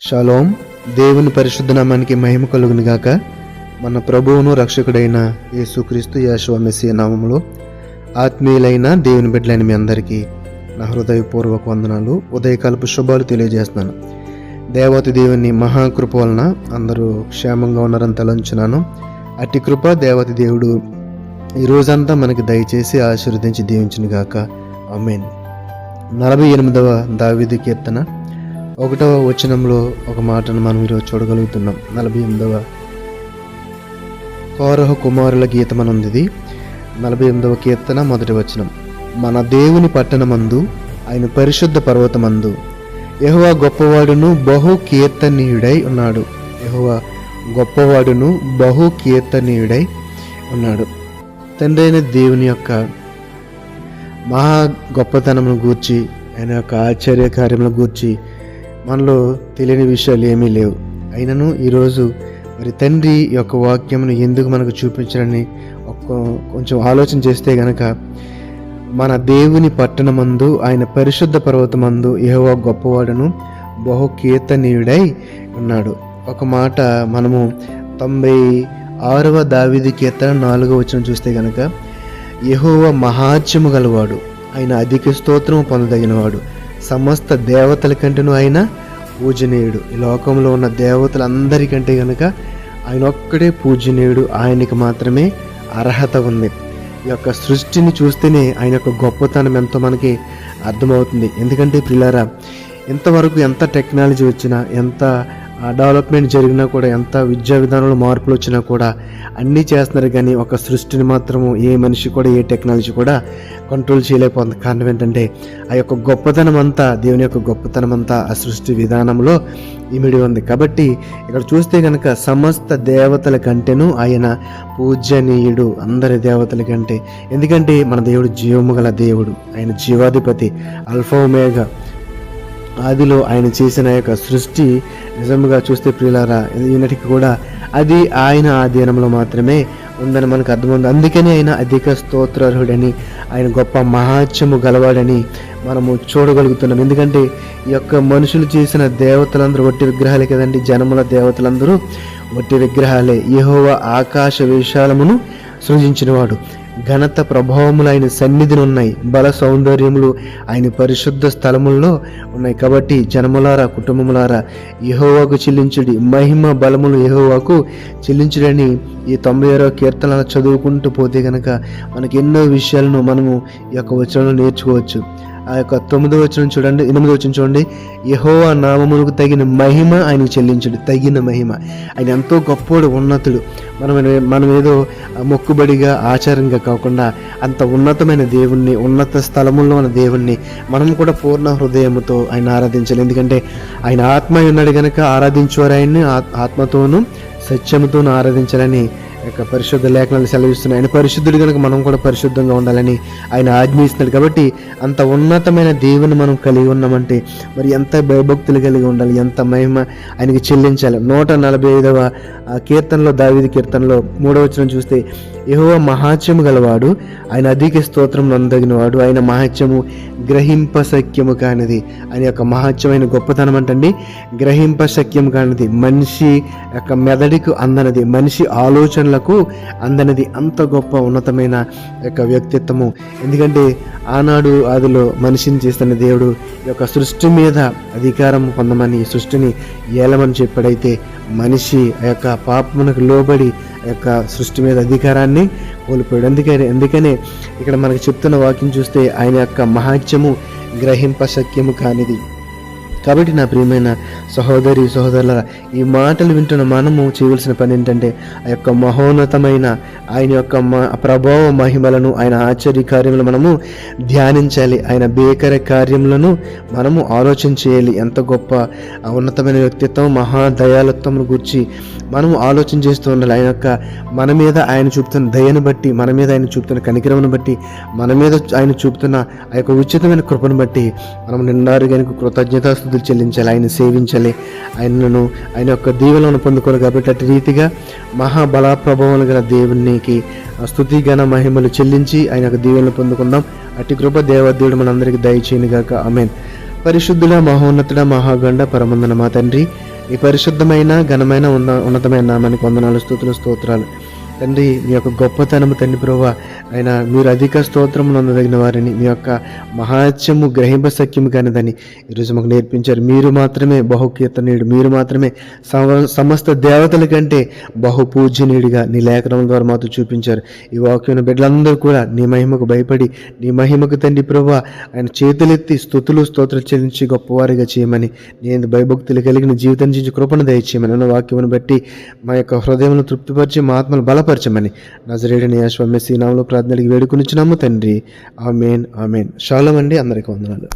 Shalom. దేవుని పరిశుద్ధ నామానికి మహిమ కలుగును గాక. మన ప్రభువును రక్షకుడైన యేసుక్రీస్తు యెహోవా మెస్సీయ నామములో ఆత్మీయులైన దేవుని బిడ్డలైన మీ అందరికీ నా హృదయపూర్వక వందనాలు, ఉదయకాలపు శుభాలు తెలియజేస్తున్నాను. దేవతి దేవుని మహాకృప వలన అందరూ క్షేమంగా ఉన్నారని తలంచున్నాను. అట్టి కృప దేవతి దేవుడు ఈ రోజంతా మనకి దయచేసి ఆశీర్వదించి దీవించును గాక. ఆమేన్. 48వ దావీదు కీర్తన 1వ వచనంలో ఒక మాటను మనం ఈరోజు చూడగలుగుతున్నాం. 48వ కోరహ కుమారుల గీతం అని ఉంది. 48వ కీర్తన 1వ వచనం. మన దేవుని పట్టణమందు, ఆయన పరిశుద్ధ పర్వతమందు యెహోవా గొప్పవాడును బహు కీర్తనీయుడై ఉన్నాడు. యెహోవా గొప్పవాడును బహు కీర్తనీయుడై ఉన్నాడు. తండ్రి అయిన దేవుని యొక్క మహా గొప్పతనమును గూర్చి, ఆయన యొక్క ఆశ్చర్య కార్యములను గూర్చి మనలో తెలియని విషయాలు ఏమీ లేవు. అయినను ఈరోజు మరి తండ్రి యొక్క వాక్యమును ఎందుకు మనకు చూపించాలని కొంచెం ఆలోచన చేస్తే గనక, మన దేవుని పట్టణమందు, ఆయన పరిశుద్ధ పర్వతమందు యెహోవా గొప్పవాడును బహు కీర్తనీయుడై ఉన్నాడు. ఒక మాట మనము 96వ దావీదు కీర్తన 4వ వచనం చూస్తే గనక, యెహోవా మహాత్యము గలవాడు, ఆయన అధిక స్తోత్రము పొందదగినవాడు, సమస్త దేవతల కంటేను ఆయన పూజనీయుడు. ఈ లోకంలో ఉన్న దేవతలందరికంటే గనక ఆయన ఒక్కడే పూజనీయుడు, ఆయనకి మాత్రమే అర్హత ఉంది. ఈ యొక్క సృష్టిని చూస్తేనే ఆయన యొక్క గొప్పతనం ఎంతో మనకి అర్థమవుతుంది. ఎందుకంటే ప్రియులారా, ఇంతవరకు ఎంత టెక్నాలజీ వచ్చినా, ఎంత డెవలప్మెంట్ జరిగినా కూడా, ఎంత విద్యా విధానంలో మార్పులు వచ్చినా కూడా అన్నీ చేస్తున్నారు, కానీ ఒక సృష్టిని మాత్రము ఏ మనిషి కూడా, ఏ టెక్నాలజీ కూడా కంట్రోల్ చేయలేకపోతుంది. కారణం ఏంటంటే ఆ యొక్క గొప్పతనం అంతా, దేవుని యొక్క గొప్పతనం అంతా ఆ సృష్టి విధానంలో ఇమిడి ఉంది. కాబట్టి ఇక్కడ చూస్తే కనుక సమస్త దేవతల కంటేను ఆయన పూజనీయుడు, అందరి దేవతల కంటే. ఎందుకంటే మన దేవుడు జీవము గల దేవుడు, ఆయన జీవాధిపతి, అల్ఫా ఒమేగా. ఆదిలో ఆయన చేసిన యొక్క సృష్టి నిజంగా చూస్తే ప్రియులారా, ఈనాటికి కూడా అది ఆయన ఆధీనంలో మాత్రమే ఉందని మనకు అర్థమైంది. అందుకని ఆయన అధిక స్తోత్రార్హుడని, ఆయన గొప్ప మహాత్యము గలవాడని మనము చూడగలుగుతున్నాం. ఎందుకంటే ఈ యొక్క మనుషులు చేసిన దేవతలందరూ వట్టి విగ్రహాలే కదండి. జనముల దేవతలందరూ వట్టి విగ్రహాలే. యెహోవా ఆకాశ విశాలమును సృజించినవాడు, ఘనత ప్రభావములు ఆయన సన్నిధిని ఉన్నాయి, బల సౌందర్యములు ఆయన పరిశుద్ధ స్థలముల్లో ఉన్నాయి. కాబట్టి జనములారా, కుటుంబములారా, యెహోవాకు చెల్లించుడి, మహిమ బలములు యెహోవాకు చెల్లించుడని ఈ 96వ కీర్తన చదువుకుంటూ పోతే కనుక మనకి ఎన్నో విషయాలను మనము ఈ యొక్క వచనంలో నేర్చుకోవచ్చు. ఆ యొక్క 9వ వచనం చూడండి, 8వ వచనం చూడండి. యెహోవా నామమునకు తగిన మహిమ ఆయనకు చెల్లించుడు. తగిన మహిమ, ఆయన ఎంతో గొప్పోడు, ఉన్నతుడు. మనం ఏదో మొక్కుబడిగా, ఆచారంగా కాకుండా అంత ఉన్నతమైన దేవుణ్ణి, ఉన్నత స్థలముల్లో ఉన్న దేవుణ్ణి మనం కూడా పూర్ణ హృదయముతో ఆయన ఆరాధించాలి. ఎందుకంటే ఆయన ఆత్మ ఉన్నాడు కనుక ఆరాధించేవారు ఆయన్ని ఆత్మతోనూ సత్యముతోనూ ఆరాధించాలని యొక్క పరిశుద్ధ లేఖనాలు సెలవిస్తున్నాయి. ఆయన పరిశుద్ధుడు కనుక మనం కూడా పరిశుద్ధంగా ఉండాలని ఆయన ఆజ్ఞయిస్తున్నాడు. కాబట్టి అంత ఉన్నతమైన దేవుని మనం కలిగి ఉన్నామంటే మరి ఎంత భయభక్తులు కలిగి ఉండాలి, ఎంత మహిమ ఆయనకి చెల్లించాలి. 145వ కీర్తనలో, దావీదు కీర్తనలో 3వ వచనం చూస్తే, యెహోవా మహాత్యము గలవాడు, ఆయన అధిక స్తోత్రం అందగినవాడు, ఆయన మహాత్యము గ్రహింపశక్యము కానిది. ఆయన యొక్క మహాత్యమైన గొప్పతనం అంటండి గ్రహింపశక్యము కానిది, మనిషి యొక్క మెదడుకు అందనది, మనిషి ఆలోచనలకు అందనది. అంత గొప్ప ఉన్నతమైన యొక్క వ్యక్తిత్వము. ఎందుకంటే ఆనాడు ఆదిలో మనిషిని చేస్తున్న దేవుడు ఈ యొక్క సృష్టి మీద అధికారం పొందమని, సృష్టిని ఏలమని చెప్పాడైతే మనిషి ఆ యొక్క పాపమునకు లోబడి ఆ యొక్క సృష్టి మీద అధికారాన్ని కోల్పోయాడు. అందుకనే ఇక్కడ మనకు చెప్తున్న వాక్యం చూస్తే ఆయన యొక్క మహాత్యము గ్రహింపశక్యము కానిది. కాబట్టి నా ప్రియమైన సహోదరి సహోదరుల, ఈ మాటలు వింటున్న మనము చేయవలసిన పని ఏంటంటే ఆ యొక్క మహోన్నతమైన ఆయన యొక్క ప్రభావ మహిమలను, ఆయన ఆశ్చర్య కార్యములను మనము ధ్యానించాలి. ఆయన భీకర కార్యములను మనము ఆలోచన చేయాలి. ఎంత గొప్ప ఉన్నతమైన వ్యక్తిత్వం, మహాదయాలత్వం గురించి మనము ఆలోచన చేస్తూ ఉండాలి. ఆయన యొక్క మన మీద ఆయన చూపుతున్న దయను బట్టి, మన మీద ఆయన చూపుతున్న కనికరమును బట్టి, మన మీద ఆయన చూపుతున్న ఆ యొక్క ఉచితమైన కృపను బట్టి మనం నిండారు కనుక కృతజ్ఞతాస్తుతులు చెల్లించాలి, ఆయన సేవించాలి, ఆయన యొక్క దీవెనలను పొందుకోవాలి. కాబట్టి అటు రీతిగా మహాబల ప్రభావాలు గల దేవునికి స్తుతి ఘన మహిమలు చెల్లించి ఆయన యొక్క దీవెనలు పొందుకుందాం. అట్టి కృప దేవదేవుడు మనందరికీ దయచేయును గాక. ఆమేన్. పరిశుద్ధుల, మహోన్నతుడ, మహాగండ, పరమందన మా తండ్రి, ఈ పరిశుద్ధమైన ఘనమైన ఉన్నతమైన నామానికి వందనాలు, స్తుతులు, స్తోత్రాలు. తండ్రి, మీ యొక్క గొప్పతనము తండ్రి ప్రభువా, ఆయన మీరు అధిక స్తోత్రము నొందదగిన వారిని, మీ యొక్క మహాత్యము గ్రహింప సఖ్యము కానిదని ఈరోజు మాకు నేర్పించారు. మీరు మాత్రమే బహుకీర్తనీయుడు, మీరు మాత్రమే సమస్త దేవతల కంటే బహు పూజ్యనీయుడిగా నీ లేఖనం ద్వారా మాతో చూపించారు. ఈ వాక్యం బిడ్డలందరూ కూడా నీ మహిమకు భయపడి, నీ మహిమకు తండ్రి ప్రభువా ఆయన చేతులెత్తి స్తుతులు స్తోత్రాలు చెల్లించి గొప్పవారిగా చేయమని, నేను భయభక్తులు కలిగిన జీవితం నుంచి కృపను దయచేయమని అన్న వాక్యమును బట్టి మా యొక్క హృదయమును తృప్తిపరిచి మా ఆత్మను బలపరచమని నజరేయుడైన యేసు మెస్సీ నామములో ప్రార్థనకి వేడుకొనిచున్నాము తండ్రి. ఆమేన్, ఆమేన్. షాలోమ్ అండి. అందరికీ వందనాలు.